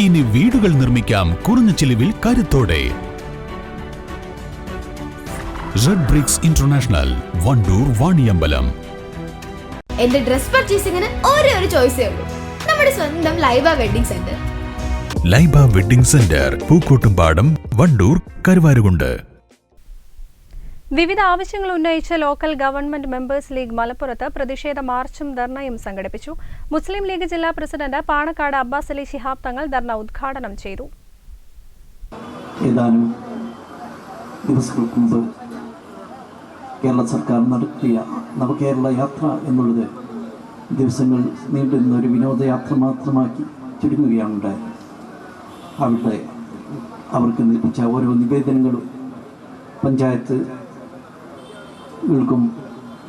ഇനി വീടുകൾ നിർമ്മിക്കാം കുറഞ്ഞ ചിലവിൽ കരുത്തോടെ. Red bricks international, Wandoor, Vaniyambalam. എന്റെ ഡ്രസ് പർച്ചേസിംഗിന് ഒരേ ഒരു ചോയ്സേ ഉള്ളൂ, നമ്മുടെ സ്വന്തം Laiba wedding centre. Laiba wedding centre, Pookkottumpadam, Wandoor, Karuvarakundu. വിവിധ ആവശ്യങ്ങൾ ഉന്നയിച്ച് ലോക്കൽ ഗവൺമെന്റ് മെമ്പേഴ്സ് ലീഗ് മലപ്പുറത്ത് പ്രതിഷേധ മാർച്ചും ധർണയും സംഘടിപ്പിച്ചു. മുസ്ലിം ലീഗ് ജില്ലാ പ്രസിഡന്റ് പാണക്കാട് അബ്ബാസ് അലി ശിഹാബ് തങ്ങൾ ധർണ ഉദ്ഘാടനം ചെയ്തു. ഏതാനും ദിവസങ്ങൾക്ക് മുമ്പ് കേരള സർക്കാർ നടത്തിയ നവകേരള യാത്ര എന്നുള്ളത് ദിവസങ്ങൾ നീണ്ടുനിന്ന ഒരു വിനോദയാത്ര മാത്രമാക്കി ചുരുങ്ങുകയാണ് ഉണ്ടായത്. അവിടെ അവർക്ക് ലഭിച്ച ഓരോ നിവേദനങ്ങളും പഞ്ചായത്തുകൾക്കും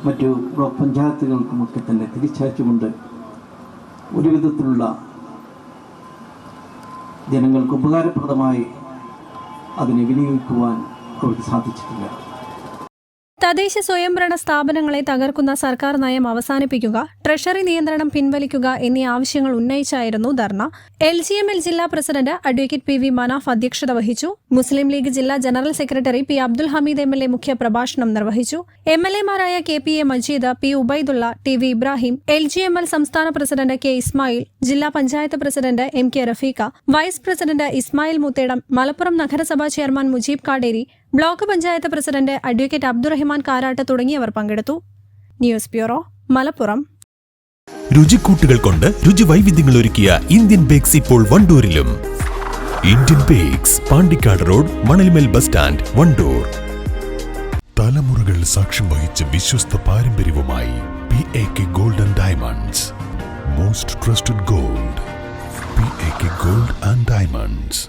മറ്റു ബ്ലോക്ക് പഞ്ചായത്തുകൾക്കുമൊക്കെ തന്നെ തിരിച്ചയച്ചുകൊണ്ട് ഒരു വിധത്തിലുള്ള ജനങ്ങൾക്ക് ഉപകാരപ്രദമായി അതിനെ വിനിയോഗിക്കുവാൻ അവർക്ക് സാധിച്ചിട്ടില്ല. തദ്ദേശ സ്വയംഭരണ സ്ഥാപനങ്ങളെ തകർക്കുന്ന സർക്കാർ നയം അവസാനിപ്പിക്കുക, ട്രഷറി നിയന്ത്രണം പിൻവലിക്കുക എന്നീ ആവശ്യങ്ങൾ ഉന്നയിച്ചായിരുന്നു ധർണ. LGML ജില്ലാ പ്രസിഡന്റ് അഡ്വക്കേറ്റ് PV മനാഫ് അധ്യക്ഷത വഹിച്ചു. മുസ്ലിം ലീഗ് ജില്ലാ general secretary P Abdul Hameed MLA മുഖ്യപ്രഭാഷണം നിർവഹിച്ചു. MLA മാരായ KPA Majeed, P Ubaidulla, TV Ibrahim, LGML സംസ്ഥാന പ്രസിഡന്റ് K ഇസ്മായിൽ, ജില്ലാ panchayat president MK Rafeeqa, vice president Ismail Moothedam, Malappuram നഗരസഭാ chairman Mujeeb Kaderi, block panchayat president advocate Abdurahiman Karat തുടങ്ങിയവർ പങ്കെടുത്തു. News bureau, Malappuram. രുചിക്കൂട്ടുകൾ കൊണ്ട് രുചിവൈവിധ്യങ്ങൾ ഒരുക്കിയ ഇന്ത്യൻ ബേക്സ് ഇപ്പോൾ വണ്ടൂരിലും. Indian bakes, Pandikkad road, Manalmel bus stand, Wandoor. തലമുറകൾ സാക്ഷ്യം വഹിച്ച വിശ്വസ്ത പാരമ്പര്യവുമായി PAK gold and diamonds. Most trusted gold, PAK gold and diamonds.